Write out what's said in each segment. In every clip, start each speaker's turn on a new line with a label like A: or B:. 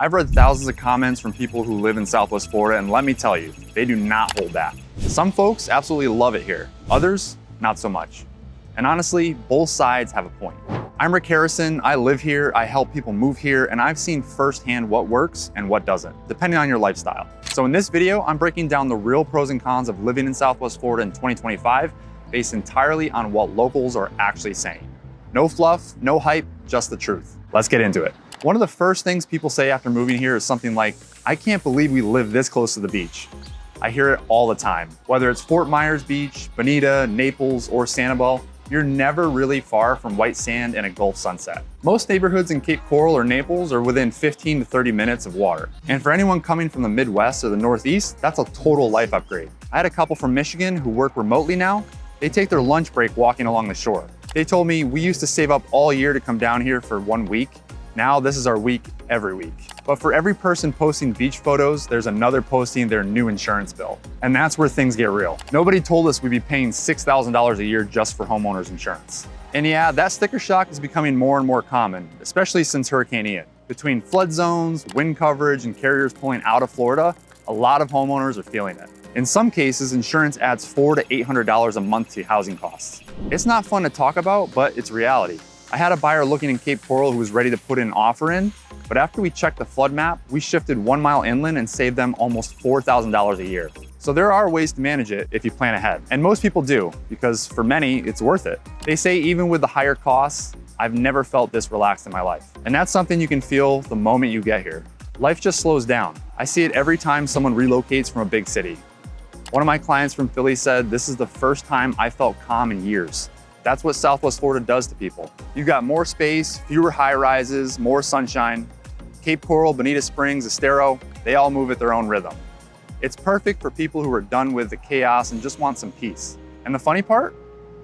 A: I've read thousands of comments from people who live in Southwest Florida, and let me tell you, they do not hold back. Some folks absolutely love it here, others, not so much. And honestly, both sides have a point. I'm Rick Harrison, I live here, I help people move here, and I've seen firsthand what works and what doesn't, depending on your lifestyle. So in this video, I'm breaking down the real pros and cons of living in Southwest Florida in 2025, based entirely on what locals are actually saying. No fluff, no hype, just the truth. Let's get into it. One of the first things people say after moving here is something like, I can't believe we live this close to the beach. I hear it all the time. Whether it's Fort Myers Beach, Bonita, Naples, or Sanibel, you're never really far from white sand and a Gulf sunset. Most neighborhoods in Cape Coral or Naples are within 15 to 30 minutes of water. And for anyone coming from the Midwest or the Northeast, that's a total life upgrade. I had a couple from Michigan who work remotely now. They take their lunch break walking along the shore. They told me, we used to save up all year to come down here for 1 week. Now this is our week every week. But for every person posting beach photos, there's another posting their new insurance bill. And that's where things get real. Nobody told us we'd be paying $6,000 a year just for homeowners insurance. And yeah, that sticker shock is becoming more and more common, especially since Hurricane Ian. Between flood zones, wind coverage, and carriers pulling out of Florida, a lot of homeowners are feeling it. In some cases, insurance adds $400 to $800 a month to housing costs. It's not fun to talk about, but it's reality. I had a buyer looking in Cape Coral who was ready to put an offer in, but after we checked the flood map, we shifted 1 mile inland and saved them almost $4,000 a year. So there are ways to manage it if you plan ahead. And most people do, because for many, it's worth it. They say even with the higher costs, I've never felt this relaxed in my life. And that's something you can feel the moment you get here. Life just slows down. I see it every time someone relocates from a big city. One of my clients from Philly said, this is the first time I felt calm in years. That's what Southwest Florida does to people. You've got more space, fewer high rises, more sunshine. Cape Coral, Bonita Springs, Estero, they all move at their own rhythm. It's perfect for people who are done with the chaos and just want some peace. And the funny part?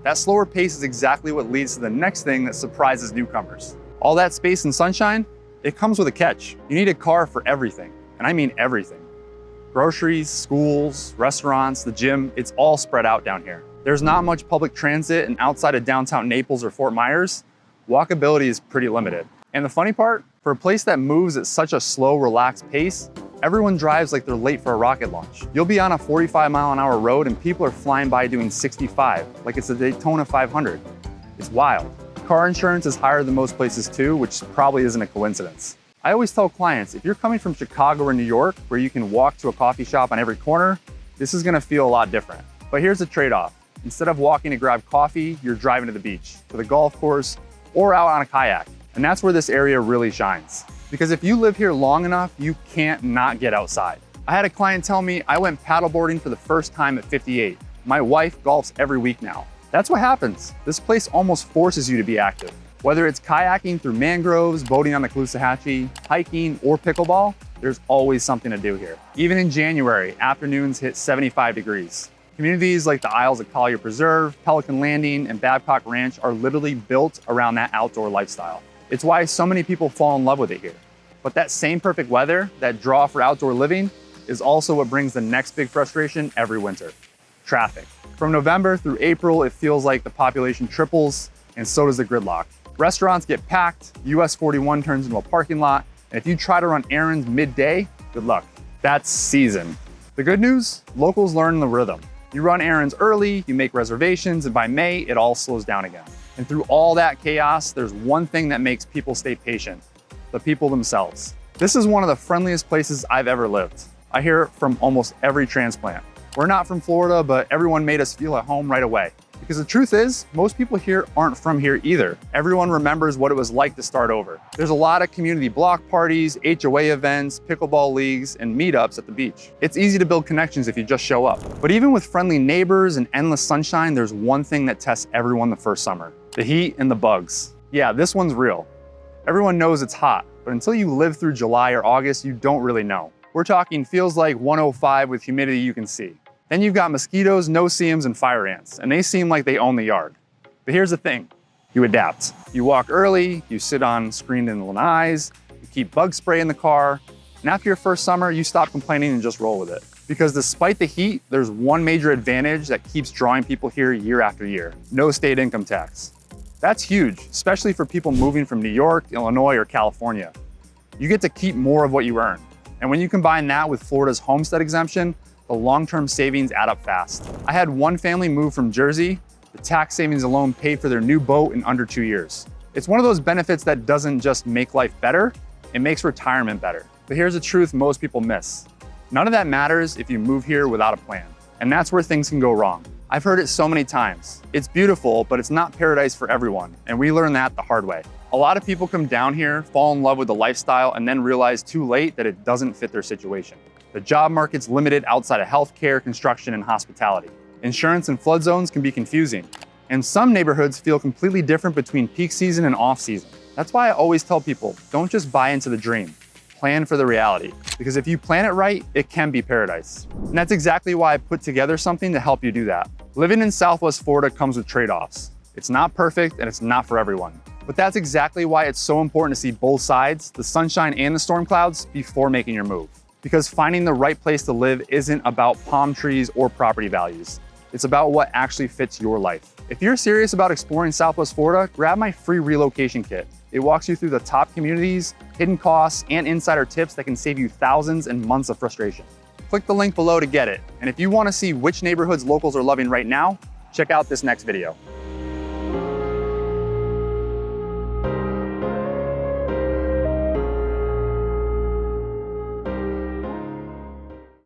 A: That slower pace is exactly what leads to the next thing that surprises newcomers. All that space and sunshine, it comes with a catch. You need a car for everything, and I mean everything. Groceries, schools, restaurants, the gym, it's all spread out down here. There's not much public transit, and outside of downtown Naples or Fort Myers, walkability is pretty limited. And the funny part, for a place that moves at such a slow, relaxed pace, everyone drives like they're late for a rocket launch. You'll be on a 45-mile-an-hour road and people are flying by doing 65, like it's a Daytona 500. It's wild. Car insurance is higher than most places too, which probably isn't a coincidence. I always tell clients, if you're coming from Chicago or New York, where you can walk to a coffee shop on every corner, this is gonna feel a lot different. But here's the trade-off. Instead of walking to grab coffee, you're driving to the beach, to the golf course, or out on a kayak. And that's where this area really shines. Because if you live here long enough, you can't not get outside. I had a client tell me, I went paddleboarding for the first time at 58. My wife golfs every week now. That's what happens. This place almost forces you to be active. Whether it's kayaking through mangroves, boating on the Caloosahatchee, hiking, or pickleball, there's always something to do here. Even in January, afternoons hit 75 degrees. Communities like the Isles of Collier Preserve, Pelican Landing, and Babcock Ranch are literally built around that outdoor lifestyle. It's why so many people fall in love with it here. But that same perfect weather, that draw for outdoor living, is also what brings the next big frustration every winter: traffic. From November through April, it feels like the population triples, and so does the gridlock. Restaurants get packed, US 41 turns into a parking lot, and if you try to run errands midday, good luck. That's season. The good news? Locals learn the rhythm. You run errands early, you make reservations, and by May, it all slows down again. And through all that chaos, there's one thing that makes people stay patient: the people themselves. This is one of the friendliest places I've ever lived. I hear it from almost every transplant. We're not from Florida, but everyone made us feel at home right away. Because the truth is, most people here aren't from here either. Everyone remembers what it was like to start over. There's a lot of community block parties, HOA events, pickleball leagues, and meetups at the beach. It's easy to build connections if you just show up. But even with friendly neighbors and endless sunshine, there's one thing that tests everyone the first summer: the heat and the bugs. Yeah, this one's real. Everyone knows it's hot, but until you live through July or August, you don't really know. We're talking feels like 105 with humidity you can see. Then you've got mosquitoes, no-see-ums, and fire ants, and they seem like they own the yard. But here's the thing, you adapt. You walk early, you sit on screened-in lanais, you keep bug spray in the car, and after your first summer, you stop complaining and just roll with it. Because despite the heat, there's one major advantage that keeps drawing people here year after year: no state income tax. That's huge, especially for people moving from New York, Illinois, or California. You get to keep more of what you earn. And when you combine that with Florida's homestead exemption, the long-term savings add up fast. I had one family move from Jersey. The tax savings alone paid for their new boat in under 2 years. It's one of those benefits that doesn't just make life better, it makes retirement better. But here's a truth most people miss. None of that matters if you move here without a plan. And that's where things can go wrong. I've heard it so many times. It's beautiful, but it's not paradise for everyone. And we learned that the hard way. A lot of people come down here, fall in love with the lifestyle, and then realize too late that it doesn't fit their situation. The job market's limited outside of healthcare, construction, and hospitality. Insurance and flood zones can be confusing. And some neighborhoods feel completely different between peak season and off season. That's why I always tell people, don't just buy into the dream. Plan for the reality. Because if you plan it right, it can be paradise. And that's exactly why I put together something to help you do that. Living in Southwest Florida comes with trade-offs. It's not perfect and it's not for everyone. But that's exactly why it's so important to see both sides, the sunshine and the storm clouds, before making your move. Because finding the right place to live isn't about palm trees or property values. It's about what actually fits your life. If you're serious about exploring Southwest Florida, grab my free relocation kit. It walks you through the top communities, hidden costs, and insider tips that can save you thousands and months of frustration. Click the link below to get it. And if you want to see which neighborhoods locals are loving right now, check out this next video.